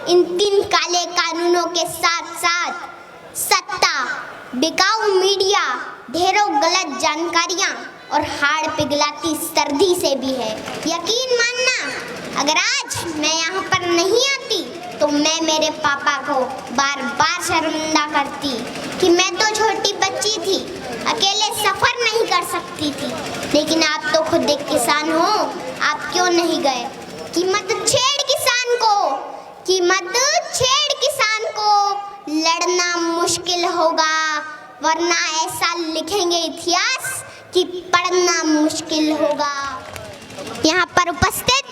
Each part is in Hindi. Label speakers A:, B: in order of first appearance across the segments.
A: इन 3 काले कानूनों के साथ साथ सत्ता, बिकाऊ मीडिया, ढेरों गलत जानकारियां और हाड़ पिघलाती सर्दी से भी है। यकीन मानना, अगर आज मैं यहाँ पर नहीं आती तो मैं मेरे पापा को बार बार शर्मिंदा करती कि मैं तो छोटी बच्ची थी, अकेले सफर नहीं कर सकती थी। लेकिन आप तो खुद एक किसान हो, आप क्यों नहीं गए? कि मत छेड़ किसान को, कि मत छेड़ किसान को, लड़ना मुश्किल होगा, वरना ऐसा लिखेंगे इतिहास कि पढ़ना मुश्किल होगा। यहाँ पर उपस्थित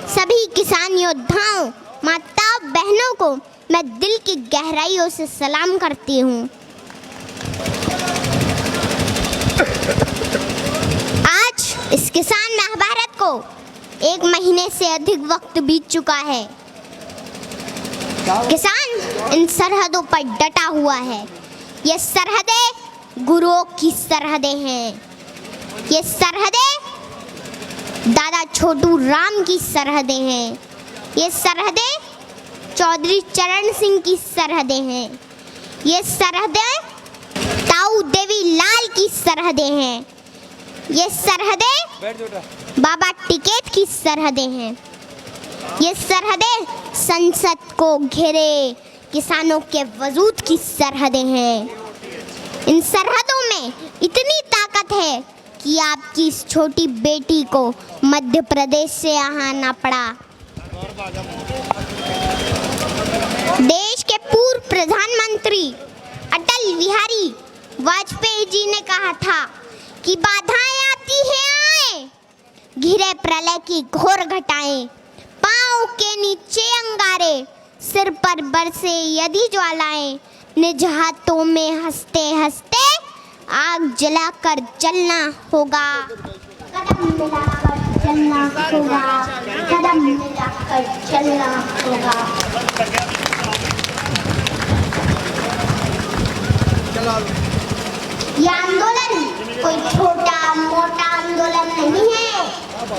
A: सभी किसान योद्धाओं, माता बहनों को मैं दिल की गहराइयों से सलाम करती हूँ। आज इस किसान महाभारत को 1 महीने से अधिक वक्त बीत चुका है। किसान इन सरहदों पर डटा हुआ है। ये सरहदें गुरुओं की सरहदें हैं। ये सरहदें दादा छोटू राम की सरहदें हैं। ये सरहदें चौधरी चरण सिंह की सरहदें हैं। ये सरहदें ताऊ देवी लाल की सरहदें हैं। ये सरहदें बाबा टिकैत की सरहदें हैं। ये सरहदें संसद को घेरे किसानों के वजूद की सरहदें हैं। इन सरहदों में इतनी ताकत है कि आपकी इस छोटी बेटी को मध्य प्रदेश से यहाँ आना पड़ा। देश के पूर्व प्रधानमंत्री अटल बिहारी वाजपेयी जी ने कहा था कि बाधाएं आती हैं आए, घिरे प्रलय की घोर घटाएं, पाँव के नीचे अंगारे, सिर पर बरसे यदि ज्वालाएं, निज हाथों में हंसते हंसते आग जलाकर चलना होगा। कदम मिलाकर चलना होगा, कदम मिलाकर चलना होगा। ये आंदोलन कोई छोटा मोटा आंदोलन नहीं है।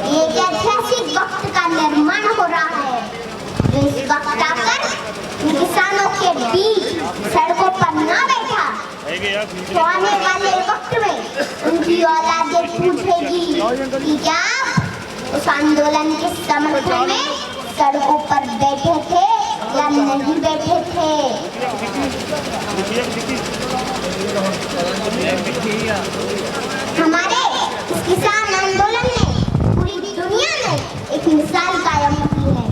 A: ये एक ऐतिहासिक वक्त का निर्माण हो रहा है जो इस वक्त आकर किसानों के बीच सड़कों पर ना बैठा तो आने वाले वक्त में उनकी औलादें पूछेगी कि क्या उस आंदोलन के समर्थन में सड़कों पर बैठे थे या नहीं बैठे थे। हमारे इस किसान आंदोलन ने पूरी दुनिया में एक मिसाल कायम की है।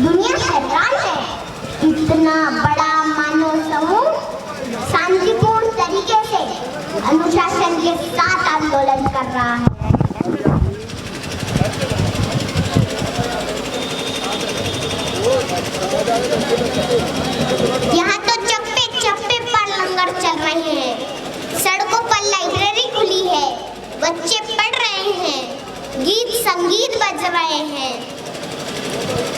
A: दुनिया हैरान है, इतना बड़ा मानव समूह शांतिपूर्ण तरीके से अनुशासन के साथ आंदोलन कर रहा है। यहाँ तो चप्पे चप्पे पर लंगर चल रहे हैं, सड़कों पर लाइब्रेरी खुली है, बच्चे पढ़ रहे हैं, गीत संगीत बज रहे हैं,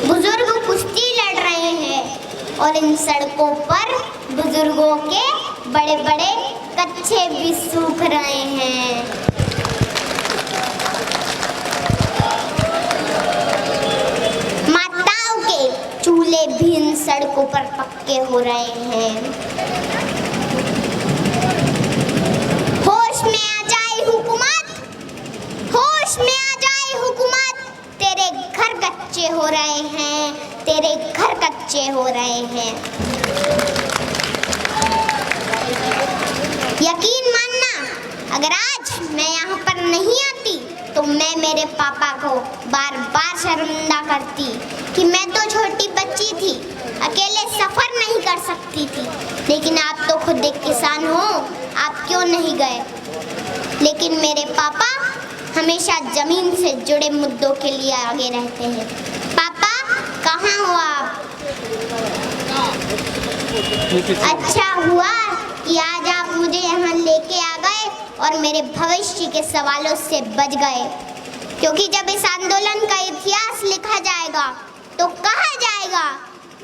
A: बुजुर्ग कुश्ती लड़ रहे हैं और इन सड़कों पर बुजुर्गों के बड़े बड़े कच्छे भी सूख रहे हैं। माताओं के चूल्हे भी इन सड़कों पर पक्के हो रहे हैं। होश में आ जाए हुकूमत, होश में आ जाए हुकूमत, तेरे घर कच्चे हो रहे हैं, तेरे घर कच्चे हो रहे हैं। यकीन मानना, अगर आज मैं यहाँ पर नहीं आती तो मैं मेरे पापा को बार बार शर्मिंदा करती कि मैं तो छोटी बच्ची थी, अकेले सफर नहीं कर सकती थी। लेकिन आप तो खुद एक किसान हो, आप क्यों नहीं गए? लेकिन मेरे पापा हमेशा जमीन से जुड़े मुद्दों के लिए आगे रहते हैं। पापा कहाँ हो आप? अच्छा हुआ कि आज आप मुझे यहाँ लेके आ गए और मेरे भविष्य के सवालों से बच गए, क्योंकि जब इस आंदोलन का इतिहास लिखा जाएगा तो कहा जाएगा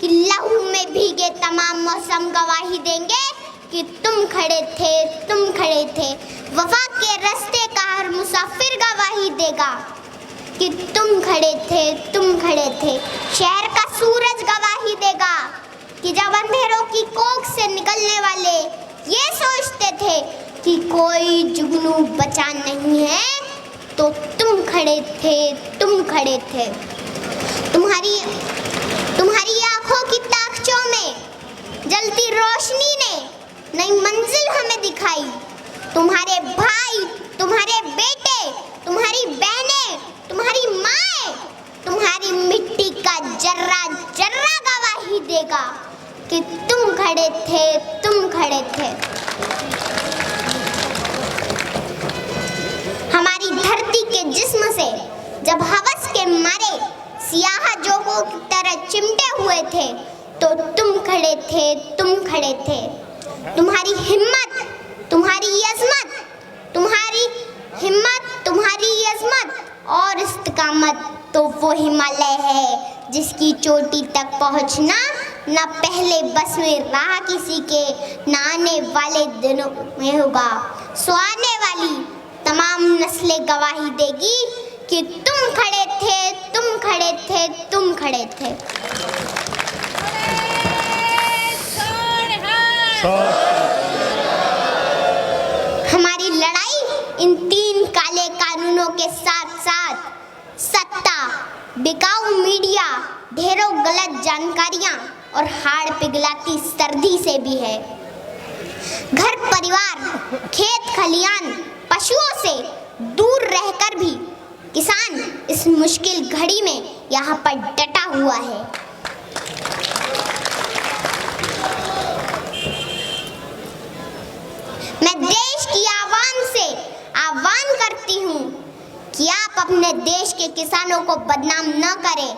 A: कि लहू में भीगे तमाम मौसम गवाही देंगे कि तुम खड़े थे, तुम खड़े थे। वफा के रास्ते का हर मुसाफिर गवाही देगा कि तुम खड़े थे, तुम खड़े थे। शहर का सूरज गवाही गवाही देगा कि जब अंधेरों की कोख से निकलने वाले ये सोचते थे कि कोई जुगनू बचा नहीं है, तो तुम खड़े थे, तुम खड़े थे। तुम्हारी आंखों की ताकचों में जलती रोशनी ने नई मंजिल हमें दिखाई। तुम्हारे भाई, तुम्हारे बेटे, तुम्हारी बहनें, तुम्हारी माएं, तुम्हारी मिट्टी का जर्रा जर्रा गवाही देगा कि तुम खड़े थे, तुम खड़े थे। हमारी धरती के जिस्म से जब हवस के मारे सियाह जोगों की तरह चिमटे हुए थे, तो तुम खड़े थे, तुम खड़े थे। तुम्हारी हिम्मत, तुम्हारी अज़मत, तुम्हारी हिम्मत, तुम्हारी अज़मत और इस्तिकामत तो वो हिमालय है जिसकी चोटी तक पहुंचना न पहले बस में रहा किसी के, न आने वाले दिनों में होगा। सो आने वाली तमाम नस्लें गवाही देगी कि तुम खड़े थे, तुम खड़े थे, तुम खड़े थे। हमारी लड़ाई इन 3 काले कानूनों के साथ साथ सत्ता, बिकाऊ मीडिया, ढेरों गलत जानकारियां और हाड़ पिघलाती सर्दी से भी है। घर परिवार, खेत खलियान, पशुओं से दूर रहकर भी किसान इस मुश्किल घड़ी में यहाँ पर डटा हुआ है। मैं देश की आवाम से आह्वान करती हूँ कि आप अपने देश के किसानों को बदनाम न करें,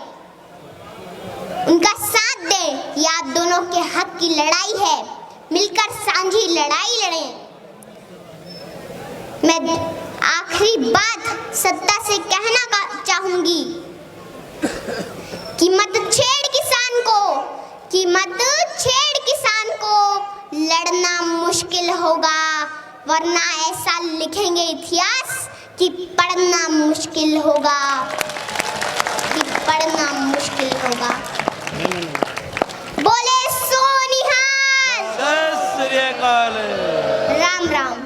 A: उनका साथ दें। ये आप दोनों के हक की लड़ाई है, मिलकर साझी लड़ाई लड़ें। मैं आखिरी बात सत्ता से कहना चाहूंगी कि मत छेड़ किसान को, कि मत छेड़ किसान को, लड़ना मुश्किल होगा, वरना ऐसा लिखेंगे इतिहास कि पढ़ना मुश्किल होगा, कि पढ़ना मुश्किल होगा। बोले सो निहाल।
B: जय श्री अकाल।
A: राम राम।